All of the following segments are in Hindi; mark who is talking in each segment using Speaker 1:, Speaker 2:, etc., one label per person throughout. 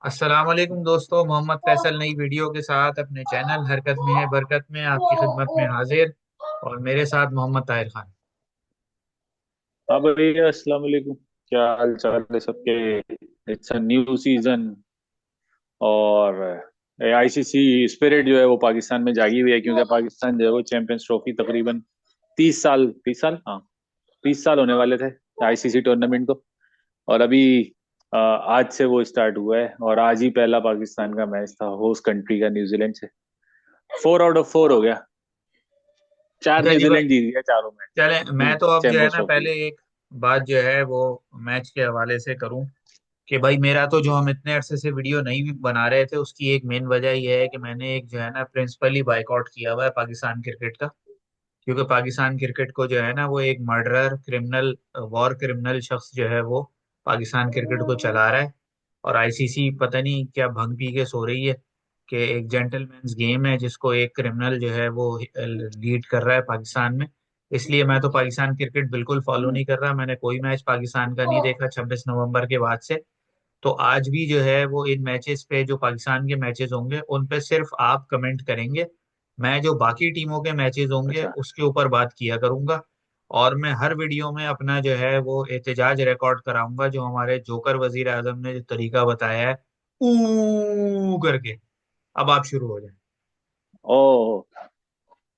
Speaker 1: अस्सलाम वालेकुम दोस्तों। मोहम्मद फैसल नई वीडियो के साथ अपने चैनल हरकत में है बरकत में आपकी खिदमत में हाजिर। और मेरे साथ मोहम्मद ताहिर खान।
Speaker 2: हाँ भैया, अस्सलाम वालेकुम। क्या हाल चाल है सबके? It's a new season. और आईसीसी स्पिरिट जो है वो पाकिस्तान में जागी हुई है, क्योंकि पाकिस्तान जो है वो चैंपियंस ट्रॉफी तकरीबन 30 साल हाँ 30 साल होने वाले थे आईसीसी टूर्नामेंट को। और अभी आज से वो स्टार्ट हुआ है, और आज ही पहला पाकिस्तान का मैच था होस्ट कंट्री का न्यूजीलैंड से। 4 आउट ऑफ 4 हो गया। चार
Speaker 1: अच्छा जी
Speaker 2: न्यूजीलैंड जीत गया चारों
Speaker 1: चले मैं
Speaker 2: मैच
Speaker 1: तो अब जो है
Speaker 2: चैंपियंस
Speaker 1: ना
Speaker 2: ट्रॉफी।
Speaker 1: पहले एक बात जो है वो मैच के हवाले से करूं कि भाई मेरा तो जो हम इतने अरसे से वीडियो नहीं भी बना रहे थे उसकी एक मेन वजह यह है कि मैंने एक जो है ना प्रिंसिपली बायकॉट किया हुआ है पाकिस्तान क्रिकेट का। क्योंकि पाकिस्तान क्रिकेट को जो है ना वो एक मर्डरर क्रिमिनल वॉर क्रिमिनल शख्स जो है वो पाकिस्तान क्रिकेट को चला रहा है। और आईसीसी पता नहीं क्या भंग पी के सो रही है कि एक जेंटलमैन्स गेम है जिसको एक क्रिमिनल जो है वो लीड कर रहा है पाकिस्तान में। इसलिए मैं तो पाकिस्तान क्रिकेट बिल्कुल फॉलो नहीं कर रहा। मैंने कोई मैच पाकिस्तान का नहीं देखा 26 नवंबर के बाद से। तो आज भी जो है वो इन मैचेस पे जो पाकिस्तान के मैचेस होंगे उन पे सिर्फ आप कमेंट करेंगे। मैं जो बाकी टीमों के मैचेस होंगे
Speaker 2: अच्छा।
Speaker 1: उसके ऊपर बात किया करूंगा। और मैं हर वीडियो में अपना जो है वो एहतजाज रिकॉर्ड कराऊंगा जो हमारे जोकर वजीर आजम ने जो तरीका बताया है ऊ करके। अब आप शुरू हो जाए।
Speaker 2: ओ,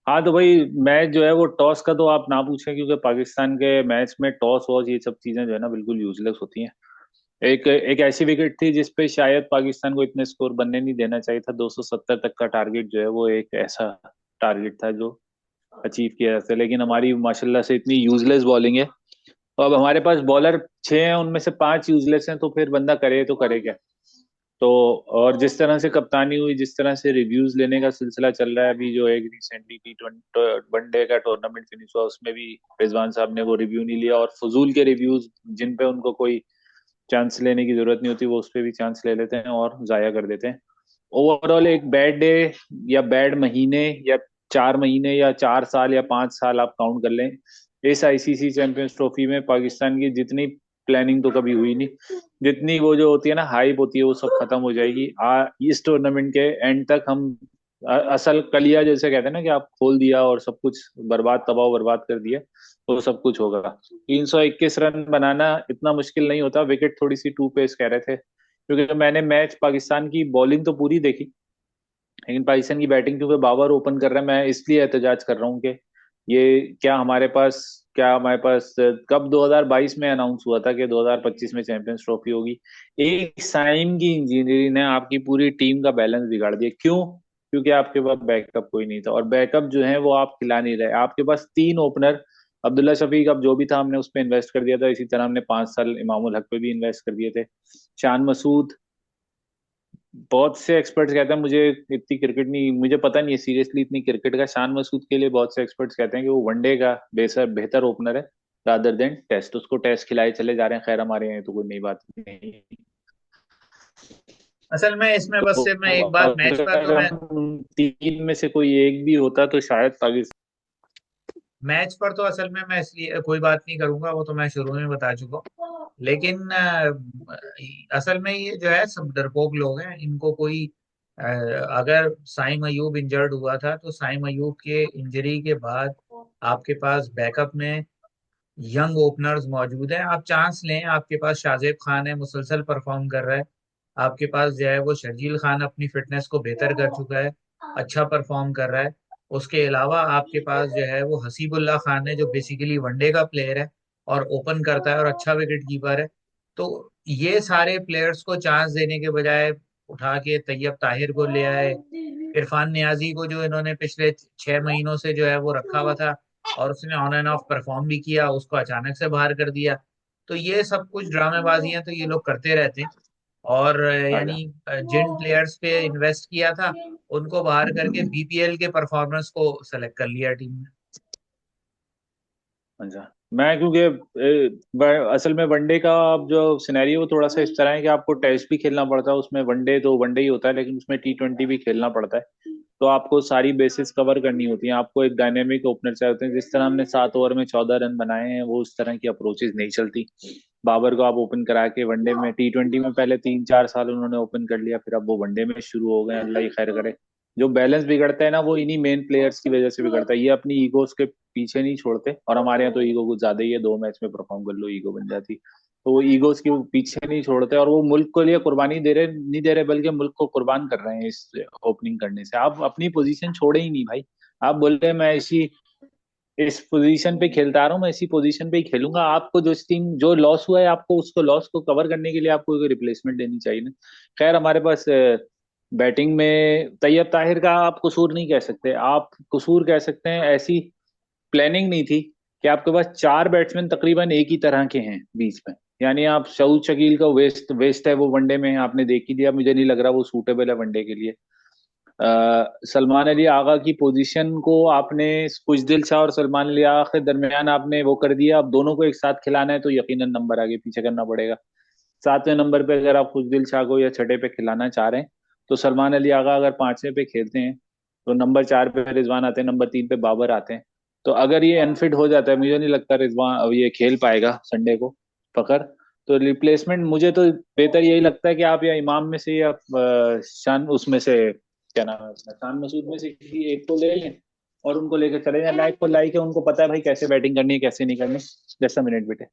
Speaker 2: हाँ तो भाई, मैच जो है वो टॉस का तो आप ना पूछें, क्योंकि पाकिस्तान के मैच में टॉस वॉस ये सब चीजें जो है ना बिल्कुल यूजलेस होती हैं। एक एक ऐसी विकेट थी जिसपे शायद पाकिस्तान को इतने स्कोर बनने नहीं देना चाहिए था। 270 तक का टारगेट जो है वो एक ऐसा टारगेट था जो अचीव किया जा सकता है, लेकिन हमारी माशाल्लाह से इतनी यूजलेस बॉलिंग है। तो अब हमारे पास बॉलर 6 हैं, उनमें से 5 यूजलेस हैं, तो फिर बंदा करे तो करे क्या? तो और जिस तरह से कप्तानी हुई, जिस तरह से रिव्यूज लेने का सिलसिला चल रहा है, अभी जो एक रिसेंटली T20 वनडे का टूर्नामेंट फिनिश हुआ उसमें भी रिजवान साहब ने वो रिव्यू नहीं लिया, और फजूल के रिव्यूज जिन पे उनको कोई चांस लेने की जरूरत नहीं होती वो उस पर भी चांस ले लेते हैं और जाया कर देते हैं। ओवरऑल एक बैड डे या बैड महीने या 4 महीने या 4 साल या 5 साल आप काउंट कर लें, इस आईसीसी चैंपियंस ट्रॉफी में पाकिस्तान की जितनी प्लानिंग तो कभी हुई नहीं, जितनी वो जो होती है ना हाइप होती है, वो सब खत्म हो जाएगी इस टूर्नामेंट के एंड तक। हम असल कलिया जैसे कहते हैं ना, कि आप खोल दिया और सब कुछ बर्बाद, तबाह बर्बाद कर दिया, तो सब कुछ होगा। 321 रन बनाना इतना मुश्किल नहीं होता। विकेट थोड़ी सी टू पेस कह रहे थे, क्योंकि मैंने मैच पाकिस्तान की बॉलिंग तो पूरी देखी, लेकिन पाकिस्तान की बैटिंग क्योंकि बाबर ओपन कर रहा है, मैं इसलिए एहतजाज कर रहा हूँ कि ये क्या हमारे पास कब 2022 में अनाउंस हुआ था कि 2025 में चैंपियंस ट्रॉफी होगी? एक साइम की इंजीनियरिंग ने आपकी पूरी टीम का बैलेंस बिगाड़ दिया। क्यों? क्योंकि आपके पास बैकअप कोई नहीं था, और बैकअप जो है वो आप खिला नहीं रहे। आपके पास 3 ओपनर, अब्दुल्ला शफीक अब जो भी था हमने उस पर इन्वेस्ट कर दिया था, इसी तरह हमने 5 साल इमामुल हक पे भी इन्वेस्ट कर दिए थे। शान मसूद, बहुत से एक्सपर्ट्स कहते हैं, मुझे इतनी क्रिकेट नहीं, मुझे पता नहीं है सीरियसली इतनी क्रिकेट का। शान मसूद के लिए बहुत से एक्सपर्ट्स कहते हैं कि वो वनडे का बेहतर बेहतर ओपनर है रादर देन टेस्ट। उसको टेस्ट खिलाए चले जा रहे हैं, खैर हमारे यहाँ तो कोई नई बात नहीं।
Speaker 1: असल में इसमें बस सिर्फ मैं
Speaker 2: तो
Speaker 1: एक बात मैच पर तो
Speaker 2: अगर
Speaker 1: मैं
Speaker 2: हम तीन में से कोई एक भी होता तो शायद पाकिस्तान।
Speaker 1: मैच पर तो असल में मैं इसलिए कोई बात नहीं करूंगा, वो तो मैं शुरू में बता चुका हूँ। लेकिन असल में ये जो है सब डरपोक लोग हैं। इनको कोई अगर साइम अयूब इंजर्ड हुआ था तो साइम अयूब के इंजरी के बाद आपके पास बैकअप में यंग ओपनर्स मौजूद हैं। आप चांस लें, आपके पास शाजिब खान है मुसलसल परफॉर्म कर रहा है। आपके पास जो है वो शर्जील खान अपनी फिटनेस को बेहतर कर चुका है, अच्छा परफॉर्म कर रहा है। उसके अलावा आपके पास जो है वो हसीबुल्ला खान है जो बेसिकली वनडे का प्लेयर है और ओपन करता है और अच्छा विकेट कीपर है। तो ये सारे प्लेयर्स को चांस देने के बजाय उठा के तैयब ताहिर को ले आए। इरफान नियाजी को जो इन्होंने पिछले 6 महीनों से जो है वो रखा हुआ था और उसने ऑन एंड ऑफ परफॉर्म भी किया, उसको अचानक से बाहर कर दिया। तो ये सब कुछ ड्रामेबाजियां तो ये लोग करते रहते हैं। और
Speaker 2: आजा।
Speaker 1: यानी जिन प्लेयर्स पे इन्वेस्ट किया था उनको बाहर करके बीपीएल के परफॉर्मेंस को सेलेक्ट कर लिया टीम ने।
Speaker 2: अच्छा। मैं क्योंकि असल में वनडे का अब जो सिनेरियो वो थोड़ा सा इस तरह है कि आपको टेस्ट भी खेलना पड़ता है उसमें। वनडे तो वनडे ही होता है, लेकिन उसमें T20 भी खेलना पड़ता है। तो आपको सारी बेसिस कवर करनी होती हैं। आपको एक डायनेमिक ओपनर चाहिए होते हैं। जिस तरह हमने 7 ओवर में 14 रन बनाए हैं, वो उस तरह की अप्रोचेज नहीं चलती। बाबर को आप ओपन करा के वनडे में, T20 में पहले 3-4 साल उन्होंने ओपन कर लिया, फिर अब वो वनडे में शुरू हो गए, अल्लाह ही खैर करे। जो बैलेंस बिगड़ता है ना वो इन्हीं मेन प्लेयर्स की वजह से बिगड़ता है, ये अपनी ईगोस के पीछे नहीं छोड़ते, और हमारे यहाँ तो ईगो कुछ ज्यादा ही है, 2 मैच में परफॉर्म कर लो ईगो बन जाती। तो वो ईगोस के पीछे नहीं छोड़ते, और वो मुल्क के लिए कुर्बानी दे रहे नहीं दे रहे, बल्कि मुल्क को कुर्बान कर रहे हैं इस ओपनिंग करने से। आप अपनी पोजीशन छोड़े ही नहीं भाई। आप बोल रहे हैं मैं इस पोजीशन पे खेलता आ रहा हूँ, मैं इसी पोजीशन पे ही खेलूंगा। आपको जो टीम जो लॉस हुआ है, आपको उसको लॉस को कवर करने के लिए आपको कोई रिप्लेसमेंट देनी चाहिए ना। खैर हमारे पास बैटिंग में तैयब ताहिर का आप कसूर नहीं कह सकते, आप कसूर कह सकते हैं ऐसी प्लानिंग नहीं थी कि आपके पास 4 बैट्समैन तकरीबन एक ही तरह के हैं बीच में। यानी आप शहीद शकील का वेस्ट वेस्ट है वो वनडे में, आपने देख ही दिया, मुझे नहीं लग रहा वो सूटेबल है वनडे के लिए। सलमान अली आगा की पोजीशन को आपने खुशदिल शाह और सलमान अली आगा के दरमियान आपने वो कर दिया। अब दोनों को एक साथ खिलाना है तो यकीनन नंबर आगे पीछे करना पड़ेगा। 7वें नंबर पे अगर आप खुशदिल शाह को या छठे पे खिलाना चाह रहे हैं, तो सलमान अली आगा अगर 5वें पे खेलते हैं, तो नंबर 4 पे रिजवान आते हैं, नंबर 3 पे बाबर आते हैं। तो अगर ये अनफिट हो जाता है, मुझे नहीं लगता रिजवान अब ये खेल पाएगा संडे को फकर। तो रिप्लेसमेंट मुझे तो बेहतर यही लगता है कि आप या इमाम में से या शान उसमें से, क्या नाम है उसमें, शान मसूद में से किसी एक को ले लें और उनको लेकर चले जाएं लाइक को लाइक है, उनको पता है भाई कैसे बैटिंग करनी है कैसे नहीं करनी। 10 मिनट बेटे।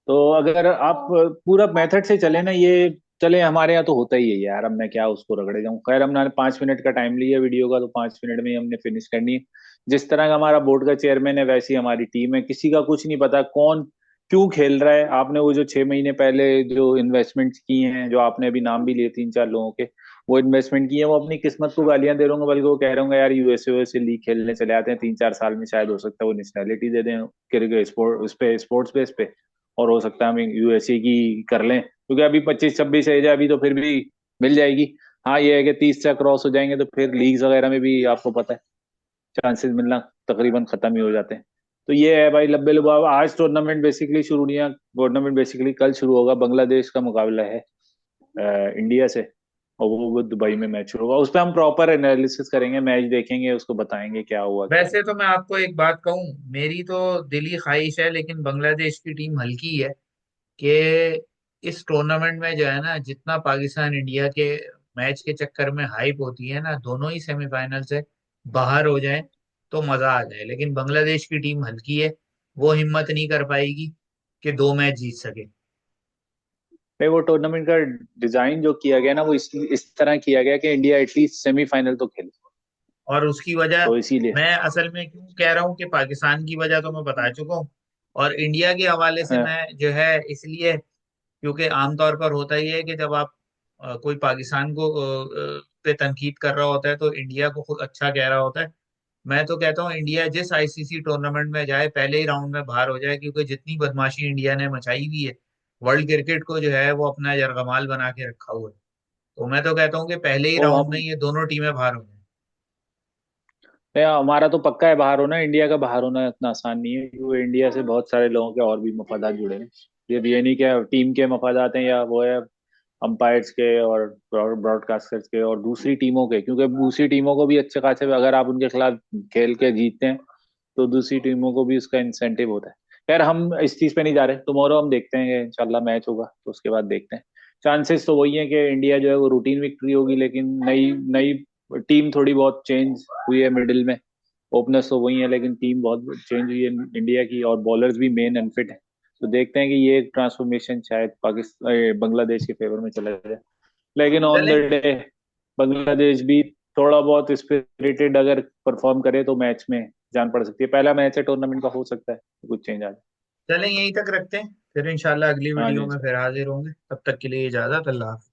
Speaker 2: तो अगर आप पूरा मेथड से चले ना, ये चले हमारे यहाँ तो होता ही है यार, अब मैं क्या उसको रगड़े जाऊं। खैर हमने 5 मिनट का टाइम लिया वीडियो का, तो 5 मिनट में ही हमने फिनिश करनी है। जिस तरह का हमारा बोर्ड का चेयरमैन है वैसी हमारी टीम है, किसी का कुछ नहीं पता कौन क्यों खेल रहा है। आपने वो जो 6 महीने पहले जो इन्वेस्टमेंट की हैं, जो आपने अभी नाम भी लिए 3-4 लोगों के, वो इन्वेस्टमेंट की है, वो अपनी किस्मत को गालियां दे रहे होंगे, बल्कि वो कह रहे होंगे यार यूएसए यूएसए लीग खेलने चले आते हैं, 3-4 साल में शायद हो सकता है वो नेशनैलिटी दे दें क्रिकेट स्पोर्ट उस पे स्पोर्ट्स बेस पे, और हो सकता है हम यूएसए की कर लें, क्योंकि अभी 25-26 एज है अभी, तो फिर भी मिल जाएगी। हाँ ये है कि 30 से क्रॉस हो जाएंगे तो फिर लीग्स वगैरह में भी आपको पता है चांसेस मिलना तकरीबन खत्म ही हो जाते हैं। तो ये है भाई लब्बे लुबाव। आज टूर्नामेंट बेसिकली शुरू नहीं है, टूर्नामेंट बेसिकली कल शुरू होगा। बांग्लादेश का मुकाबला है इंडिया से, और वो दुबई में मैच शुरू होगा। उस पर हम प्रॉपर एनालिसिस करेंगे, मैच देखेंगे, उसको बताएंगे क्या हुआ क्या नहीं।
Speaker 1: वैसे तो मैं आपको एक बात कहूं, मेरी तो दिली ख्वाहिश है, लेकिन बांग्लादेश की टीम हल्की है, कि इस टूर्नामेंट में जो है ना, जितना पाकिस्तान इंडिया के मैच के चक्कर में हाइप होती है ना, दोनों ही सेमीफाइनल से बाहर हो जाए तो मजा आ जाए। लेकिन बांग्लादेश की टीम हल्की है, वो हिम्मत नहीं कर पाएगी कि 2 मैच जीत सके।
Speaker 2: भाई वो टूर्नामेंट का डिजाइन जो किया गया ना, वो इस तरह किया गया कि इंडिया एटलीस्ट सेमीफाइनल तो खेले,
Speaker 1: और उसकी वजह
Speaker 2: तो इसीलिए।
Speaker 1: मैं असल में क्यों कह रहा हूँ कि पाकिस्तान की वजह तो मैं बता चुका हूँ, और इंडिया के हवाले से
Speaker 2: हाँ।
Speaker 1: मैं जो है इसलिए, क्योंकि आमतौर पर होता ही है कि जब आप कोई पाकिस्तान को पे तनकीद कर रहा होता है तो इंडिया को खुद अच्छा कह रहा होता है। मैं तो कहता हूँ इंडिया जिस आईसीसी टूर्नामेंट में जाए पहले ही राउंड में बाहर हो जाए, क्योंकि जितनी बदमाशी इंडिया ने मचाई हुई है, वर्ल्ड क्रिकेट को जो है वो अपना यरगमाल बना के रखा हुआ है। तो मैं तो कहता हूँ कि पहले ही
Speaker 2: तो
Speaker 1: राउंड में
Speaker 2: हम,
Speaker 1: ये दोनों टीमें बाहर हो जाए।
Speaker 2: हमारा तो पक्का है बाहर होना, इंडिया का बाहर होना इतना आसान नहीं है, क्योंकि इंडिया से बहुत सारे लोगों के और भी मफादात जुड़े हैं। ये नहीं क्या टीम के मफादात हैं या वो है अंपायर्स के और ब्रॉडकास्टर्स के और दूसरी टीमों के, क्योंकि दूसरी टीमों को भी अच्छे खासे अगर आप उनके खिलाफ खेल के जीतते हैं तो दूसरी टीमों को भी उसका इंसेंटिव होता है। खैर हम इस चीज पे नहीं जा रहे, टुमारो हम देखते हैं कि इंशाल्लाह मैच होगा तो उसके बाद देखते हैं। चांसेस तो वही है कि इंडिया जो है वो रूटीन विक्ट्री होगी, लेकिन नई नई टीम थोड़ी बहुत चेंज हुई है मिडिल में। ओपनर्स तो वही है लेकिन टीम बहुत चेंज हुई है इंडिया की, और बॉलर्स भी मेन अनफिट है। तो देखते हैं कि ये ट्रांसफॉर्मेशन शायद पाकिस्तान बांग्लादेश के फेवर में चला जाए। लेकिन ऑन द
Speaker 1: चलें
Speaker 2: डे बांग्लादेश भी थोड़ा बहुत स्पिरिटेड अगर परफॉर्म करे तो मैच में जान पड़ सकती है। पहला मैच है टूर्नामेंट का, हो सकता है तो कुछ चेंज आ जाए।
Speaker 1: चलें यहीं तक रखते हैं, फिर इंशाल्लाह अगली
Speaker 2: हाँ
Speaker 1: वीडियो
Speaker 2: जी।
Speaker 1: में फिर हाजिर होंगे। तब तक के लिए इजाजत, अल्लाह हाफ़िज़।